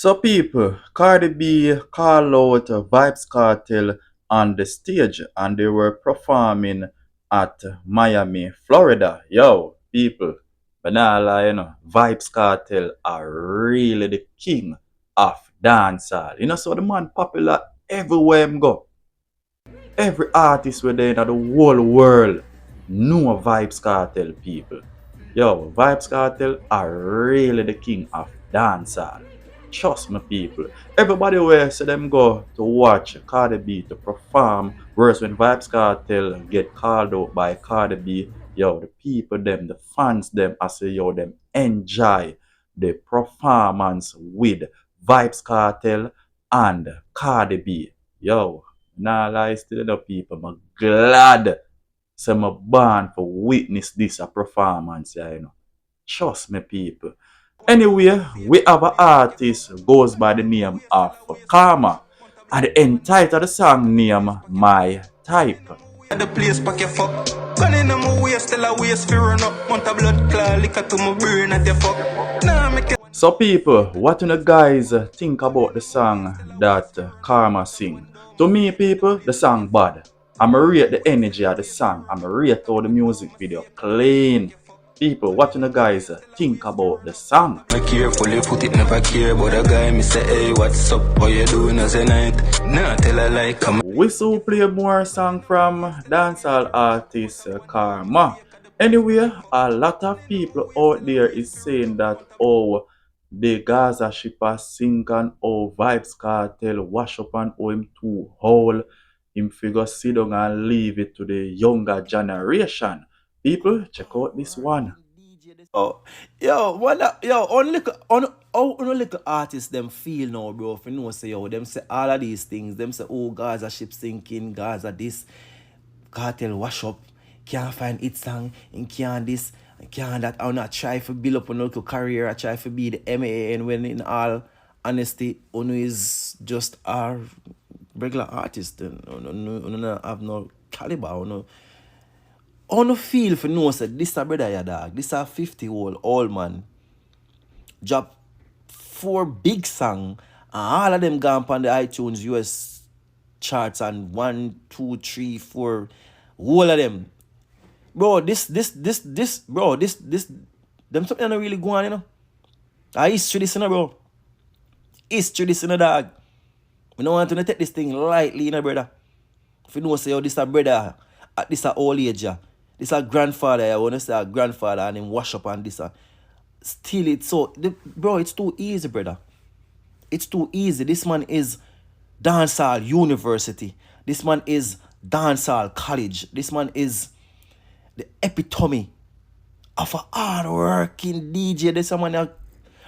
So people, Cardi B called out Vybz Kartel on the stage and they were performing at Miami, Florida. Yo, people, but now lie, Vybz Kartel are really the king of dancehall. So the man popular everywhere him go. Every artist within in the whole world know Vybz Kartel people. Yo, Vybz Kartel are really the king of dancehall. Trust me, people. Everybody where see them go to watch Cardi B to perform, whereas when Vybz Kartel get called out by Cardi B, yo, the people them, the fans them, I say yo, them enjoy the performance with Vybz Kartel and Cardi B. Yo, nah lie still the people, I'm glad so I'm born for witness this a performance, Trust me, people. Anyway, we have an artist who goes by the name of Karma. And the entire the song name My Type. The place pack your fuck. Gun in my waist, still a waist for run up. Want a blood clot, liquor to my brain at the fuck. Nah, make it. So people, what do you guys think about the song that Karma sing? To me, people, the song bad. I'm rate the energy of the song. I'm rate all the music video clean. People, what do you guys think about the song? I carefully put it, never care. But a guy me say, hey, what's up? What you doing as a night? Nah, tell her like, come. We still play more song from dancehall artist Karma. Anyway, a lot of people out there is saying that the Gaza ship has sink and Vybz Kartel wash up and him too whole. Him figure sit down and leave it to the younger generation. People, check out this one. Oh, yo, only little artists them feel now, bro. If you know, say yo, them say all of these things. Them say, oh, Gaza ship sinking, Gaza this, cartel wash up, can't find it song, and can't this, and can't that. I not try to build up a little career. I try to be the MAN when in all honesty, Uno is just a regular artist. Uno have no caliber. I no feel for know say this a brother ya dog. This a 50-old man. Drop 4 big song and all of them gone on the iTunes US charts and 1, 2, 3, 4 all of them. Bro, this them something not really go on, history this, bro. History this, dog. We don't want to take this thing lightly, brother. If you know say, this a brother at this a old age, this a grandfather, I want to say a grandfather and him wash up on this. Still, it's so, bro, it's too easy, brother. It's too easy. This man is dancehall university. This man is dancehall college. This man is the epitome of a hard-working DJ. This man,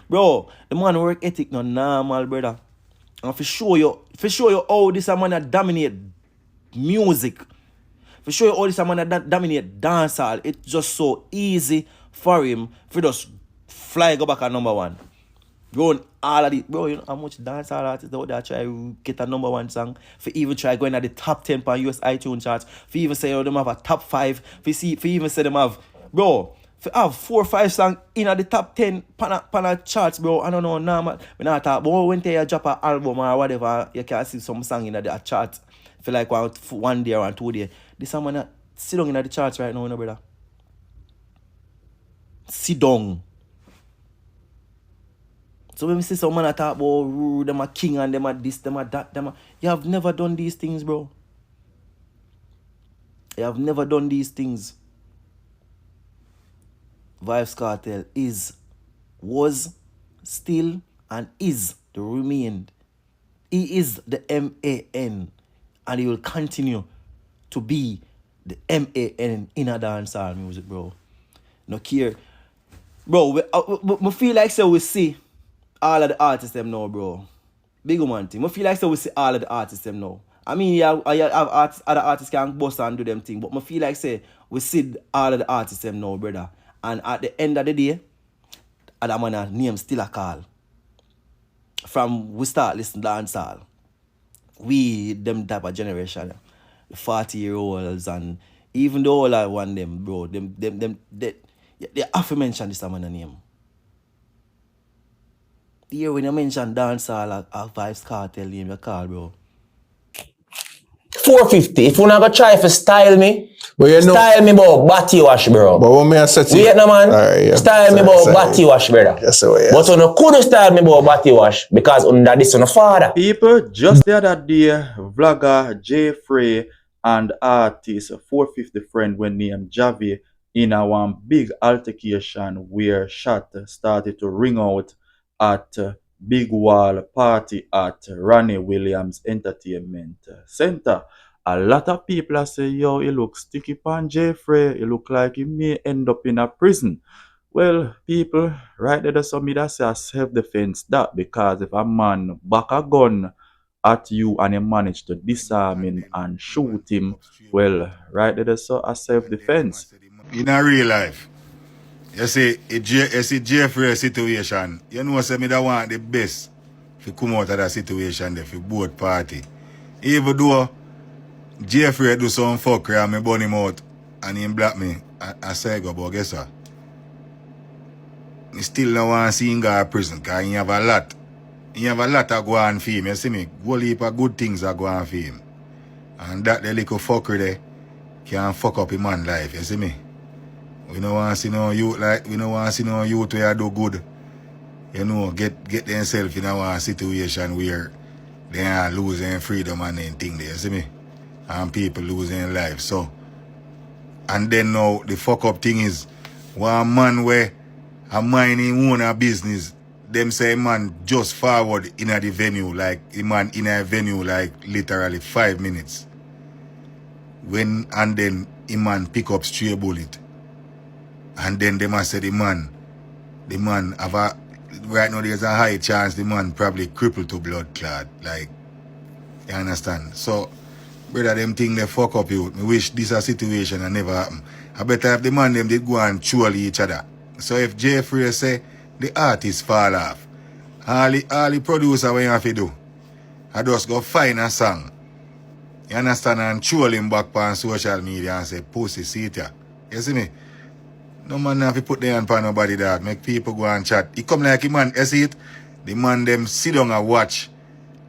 bro, the man work ethic no normal, brother. And for show you how this man dominate music. For show you all this man that dominate dancehall, it's just so easy for him for just fly go back at #1. Bro, all of it, bro, you know how much dancehall artists out there try to get a #1 song, for even try going at the top 10 on US iTunes charts, for even say them have a top 5, for even say them have, bro, for have 4 or 5 songs in at the top 10 pan charts, bro. I don't know, normal. We not talk, but when they drop an album or whatever, you can see some song in the chart for like one day or 2 days. This man sit down in the charts right now, brother. Sit down. So when we see someone talk about them a king and them a this, them a that, you have never done these things, bro. You have never done these things. Vybz Kartel was, still, and is the remained. He is the MAN, and he will continue to be the MAN in a dancehall music, bro. No care. Bro, I feel like so we see all of the artists them now, bro. Big one thing. I feel like so we see all of the artists them now. I mean, other artists can bust and do them thing, but I feel like say we see all of the artists them now, brother. And at the end of the day, that man name still a call. From we start listening to dancehall, we them type of generation, the 40-year-olds and even the older one them, bro, they have to mention this man name. Here when you mention dancehall, Vybz Kartel name you call, bro. 450. If you not gonna try to style me, But you know, style me about body wash, bro. but what me I said to you? Wait no man, Alright, yeah. style me about body wash, brother. Yes, sir, yes. But you couldn't style me about body wash because under this on the father. People, just the other day, vlogger JAII FRAIS and artist 450 friend when named Javi in a one big altercation where shot started to ring out at Big Wall party at Ronnie Williams Entertainment Center. A lot of people are say, yo, he looks sticky pan JAII FRAIS, he look like he may end up in a prison. Well, people, right there, so me that say a self-defense that because if a man back a gun at you and you manage to disarm him and shoot him, well, right there, so a self-defense. In a real life, you see, JAII FRAIS situation, you know, say me that want the best to come out of that situation there for both party. Even though JAII FRAIS do some fuckery and me burn him out and him black me, I say go, but guess what? I still don't want to see him go to prison because he have a lot. He have a lot of go on for him, you see me? Whole heap of good things are going on for him. And that the little fucker there can fuck up a man's life, you see me? We don't want to see no youth like, we don't want to see no youth where do good. You know, get themselves in a situation where they are losing freedom and anything there, you see me? And people losing life. So, and then now the fuck up thing is, one man where a mind him own a business, them say man just forward in a the venue, like the man in a venue like literally 5 minutes. And then the man pick up stray bullet. And then they must say the man have a, right now there's a high chance the man probably crippled to blood clot. Like, you understand? So, brother, them thing they fuck up you. I wish this a situation and never happen. I better if the man them did go and troll each other. So if JAII FRAIS say the artist fall off, all the producer what you have to do, I just go find a song. You understand? And troll him back on social media and say, pussy, see it ya. You see me? No man have to put their hand on nobody that. Make people go and chat. He come like a man, you see it? The man them sit down and watch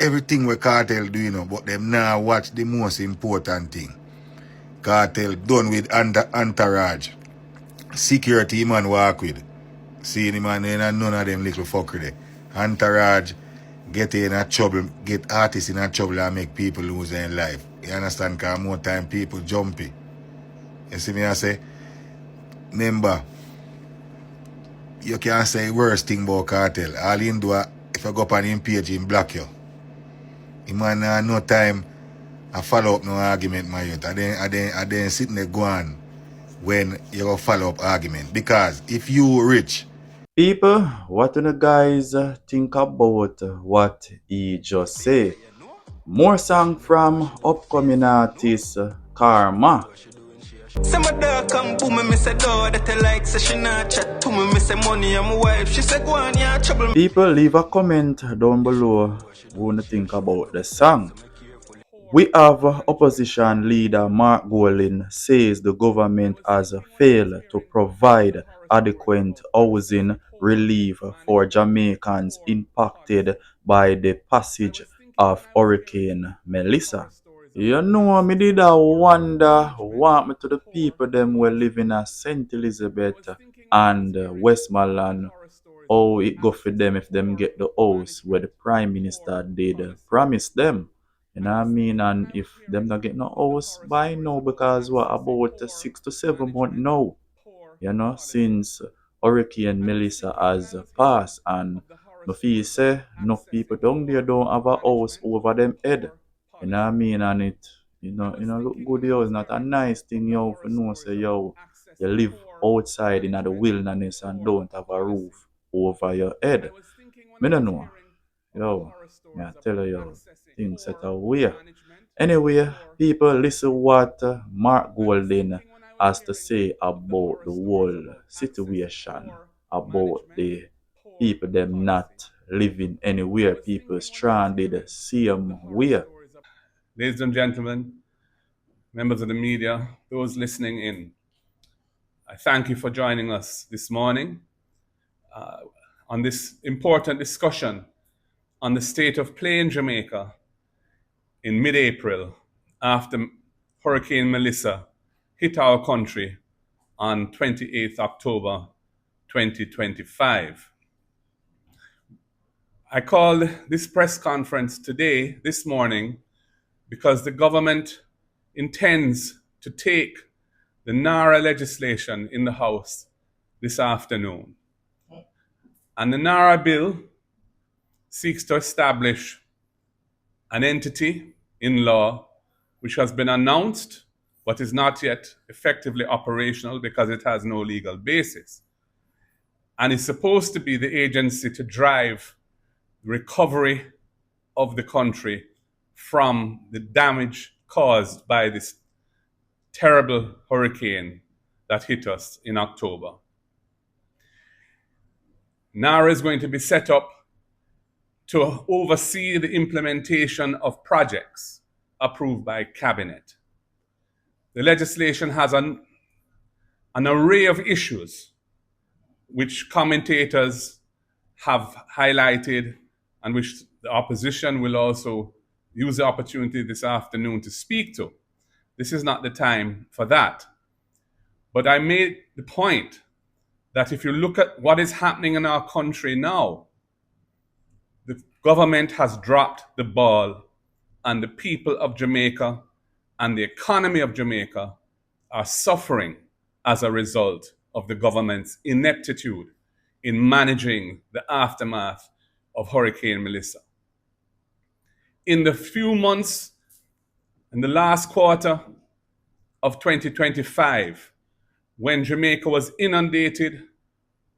everything we Cartel do, you know, but them now watch the most important thing. Cartel done with entourage. Security man walk with. See the man in none of them little fucker there. Entourage get in a trouble, get artists in a trouble and make people lose their life. You understand? Because more time people jumpy. You see me I say? Remember, you can't say worst thing about Cartel. All you do, if you go up on him page, him block you. He man no time I follow up no argument, my youth. I then sitting there going when you go follow up argument. Because if you rich, People, what do you guys think about what he just said? More song from upcoming artist Karma. Say my dog come boom me say dog that I like say she not chat to me say money I'm wife she say go on yeah trouble. People, leave a comment down below what you think about the song. We have opposition leader Mark Golding says the government has failed to provide adequate housing relief for Jamaicans impacted by the passage of Hurricane Melissa. You know, me did a wonder what happened to the people them were living at St. Elizabeth and Westmoreland. How it go for them if them get the house where the Prime Minister did promise them. You know what I mean? And if them not get no house by now because what about 6 to 7 months now? You know, since Hurricane Melissa has passed and me feel say enough people down there don't have a house over them head. You know what I mean? And it look good yo. It's not a nice thing yo for no say yo you live outside in the wilderness and don't have a roof over your head. Me don't know. Yo, yeah, tell you yo, things set away. Anyway, people listen what Mark Golding has to say about the whole situation, about the people them not living anywhere, people stranded same way. Ladies and gentlemen, members of the media, those listening in, I thank you for joining us this morning. on this important discussion on the state of play in Jamaica in mid-April after Hurricane Melissa hit our country on 28th October 2025. I called this press conference this morning, because the government intends to take the NARA legislation in the House this afternoon. And the NARA bill seeks to establish an entity in law which has been announced but is not yet effectively operational because it has no legal basis, and is supposed to be the agency to drive recovery of the country from the damage caused by this terrible hurricane that hit us in October. NARA is going to be set up to oversee the implementation of projects approved by Cabinet. The legislation has an array of issues which commentators have highlighted and which the opposition will also use the opportunity this afternoon to speak to. This is not the time for that. But I made the point that if you look at what is happening in our country now, the government has dropped the ball, and the people of Jamaica and the economy of Jamaica are suffering as a result of the government's ineptitude in managing the aftermath of Hurricane Melissa. In the few months in the last quarter of 2025, when Jamaica was inundated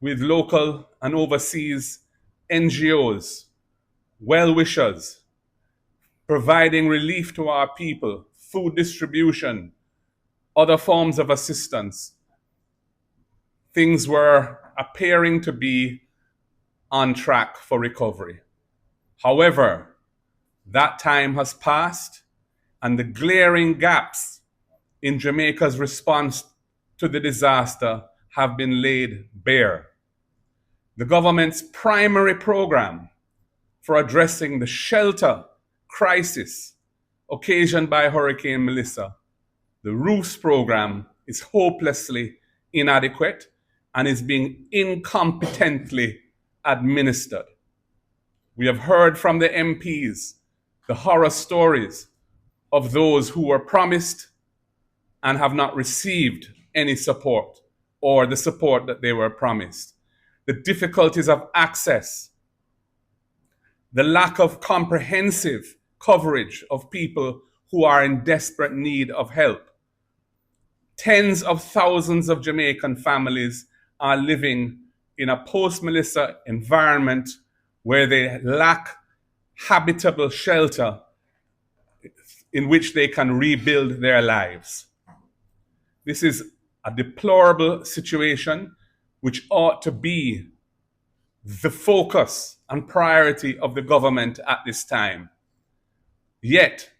with local and overseas NGOs, well-wishers, providing relief to our people, food distribution, other forms of assistance, things were appearing to be on track for recovery. However, that time has passed, and the glaring gaps in Jamaica's response to the disaster have been laid bare. The government's primary program for addressing the shelter crisis occasioned by Hurricane Melissa, the roofs program, is hopelessly inadequate and is being incompetently administered. We have heard from the MPs the horror stories of those who were promised and have not received any support or the support that they were promised. The difficulties of access, the lack of comprehensive coverage of people who are in desperate need of help. Tens of thousands of Jamaican families are living in a post-Melissa environment where they lack habitable shelter in which they can rebuild their lives. This is a deplorable situation which ought to be the focus and priority of the government at this time. Yet,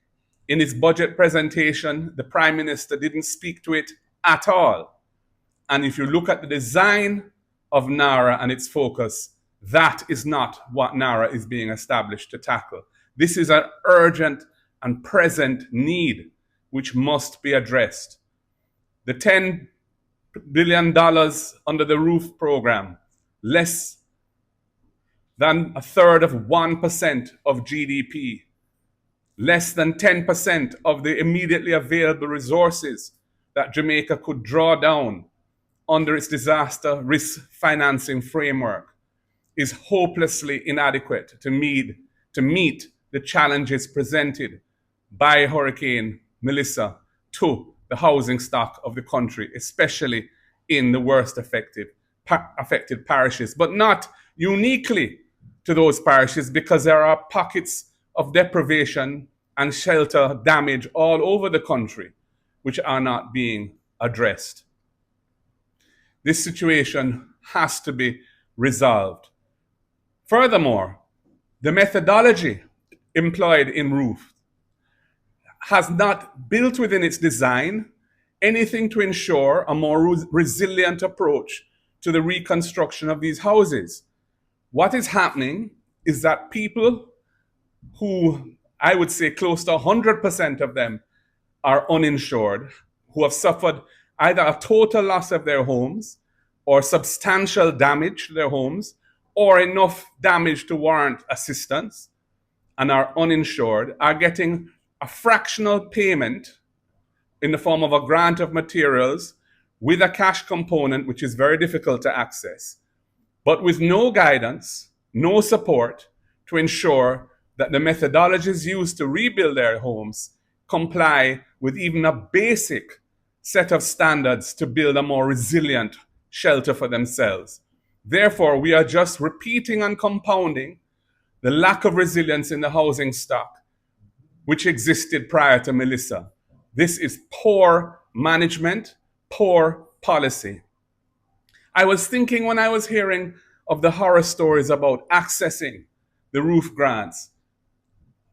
in his budget presentation, the Prime Minister didn't speak to it at all. And if you look at the design of NARA and its focus, that is not what NARA is being established to tackle. This is an urgent and present need which must be addressed. The $10 billion under the roof program, less than a third of 1% of GDP, less than 10% of the immediately available resources that Jamaica could draw down under its disaster risk financing framework, is hopelessly inadequate to meet the challenges presented by Hurricane Melissa to the housing stock of the country, especially in the worst affected parishes, but not uniquely to those parishes, because there are pockets of deprivation and shelter damage all over the country which are not being addressed. This situation has to be resolved. Furthermore, the methodology employed in roof has not built within its design anything to ensure a more resilient approach to the reconstruction of these houses. What is happening is that people who, I would say close to 100% of them, are uninsured, who have suffered either a total loss of their homes or substantial damage to their homes or enough damage to warrant assistance and are uninsured, are getting a fractional payment in the form of a grant of materials with a cash component, which is very difficult to access, but with no guidance, no support to ensure that the methodologies used to rebuild their homes comply with even a basic set of standards to build a more resilient shelter for themselves. Therefore, we are just repeating and compounding the lack of resilience in the housing stock which existed prior to Melissa. This is poor management, poor policy. I was thinking when I was hearing of the horror stories about accessing the roof grants,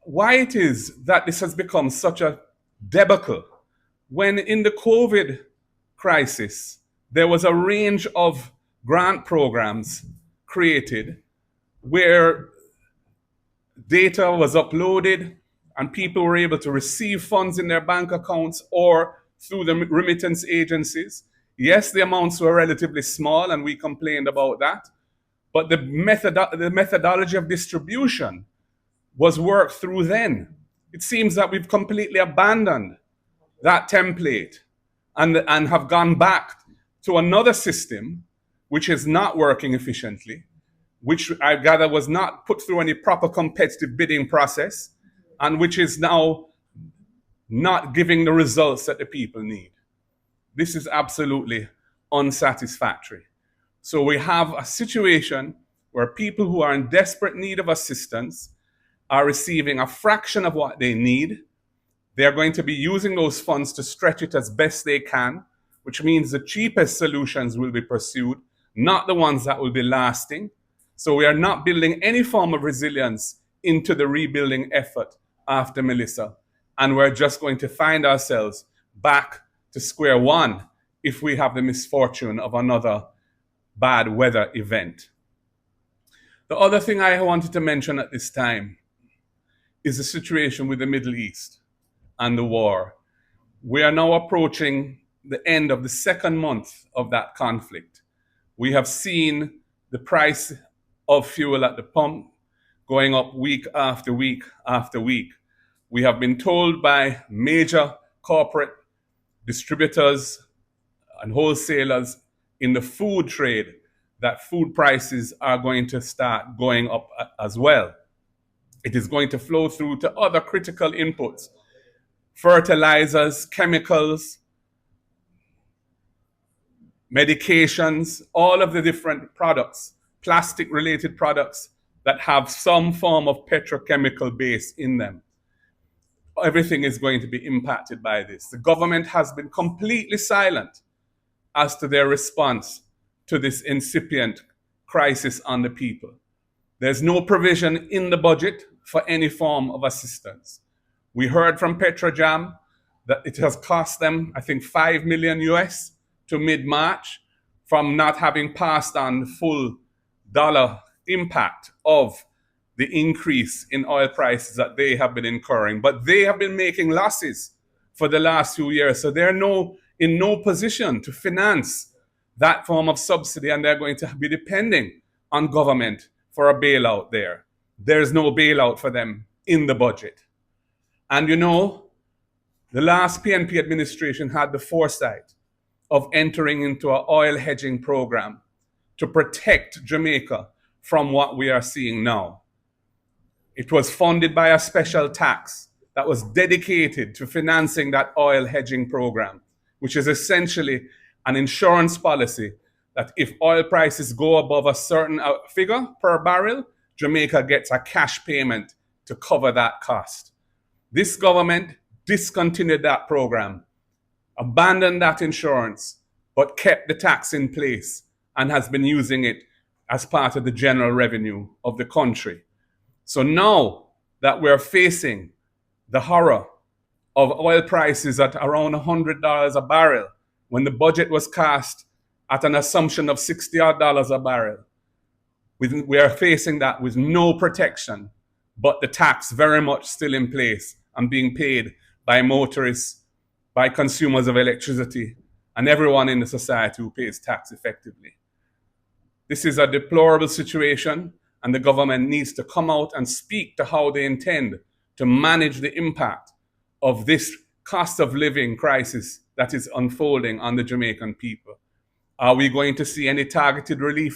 why it is that this has become such a debacle when in the COVID crisis, there was a range of grant programs created where data was uploaded and people were able to receive funds in their bank accounts or through the remittance agencies. Yes, the amounts were relatively small and we complained about that, but the methodology of distribution was worked through then. It seems that we've completely abandoned that template and have gone back to another system which is not working efficiently, which I gather was not put through any proper competitive bidding process, and which is now not giving the results that the people need. This is absolutely unsatisfactory. So we have a situation where people who are in desperate need of assistance are receiving a fraction of what they need. They are going to be using those funds to stretch it as best they can, which means the cheapest solutions will be pursued, not the ones that will be lasting. So we are not building any form of resilience into the rebuilding effort after Melissa. And we're just going to find ourselves back to square one if we have the misfortune of another bad weather event. The other thing I wanted to mention at this time is the situation with the Middle East and the war. We are now approaching the end of the second month of that conflict. We have seen the price of fuel at the pump going up week after week after week. We have been told by major corporate distributors and wholesalers in the food trade that food prices are going to start going up as well. It is going to flow through to other critical inputs, fertilizers, chemicals, medications, all of the different products, plastic-related products that have some form of petrochemical base in them. Everything is going to be impacted by this. The government has been completely silent as to their response to this incipient crisis on the people. There's no provision in the budget for any form of assistance. We heard from Petrojam that it has cost them, I think, $5 million US to mid-March from not having passed on the full dollar impact of the increase in oil prices that they have been incurring. But they have been making losses for the last few years, so they're in no position to finance that form of subsidy, and they're going to be depending on government for a bailout there. There's no bailout for them in the budget. And you know, the last PNP administration had the foresight of entering into an oil hedging program to protect Jamaica from what we are seeing now. It was funded by a special tax that was dedicated to financing that oil hedging program, which is essentially an insurance policy that if oil prices go above a certain figure per barrel, Jamaica gets a cash payment to cover that cost. This government discontinued that program, abandoned that insurance, but kept the tax in place and has been using it as part of the general revenue of the country. So now that we're facing the horror of oil prices at around $100 a barrel, when the budget was cast at an assumption of $60 a barrel, We are facing that with no protection, but the tax very much still in place and being paid by motorists, by consumers of electricity, and everyone in the society who pays tax effectively. This is a deplorable situation, and the government needs to come out and speak to how they intend to manage the impact of this cost of living crisis that is unfolding on the Jamaican people. Are we going to see any targeted relief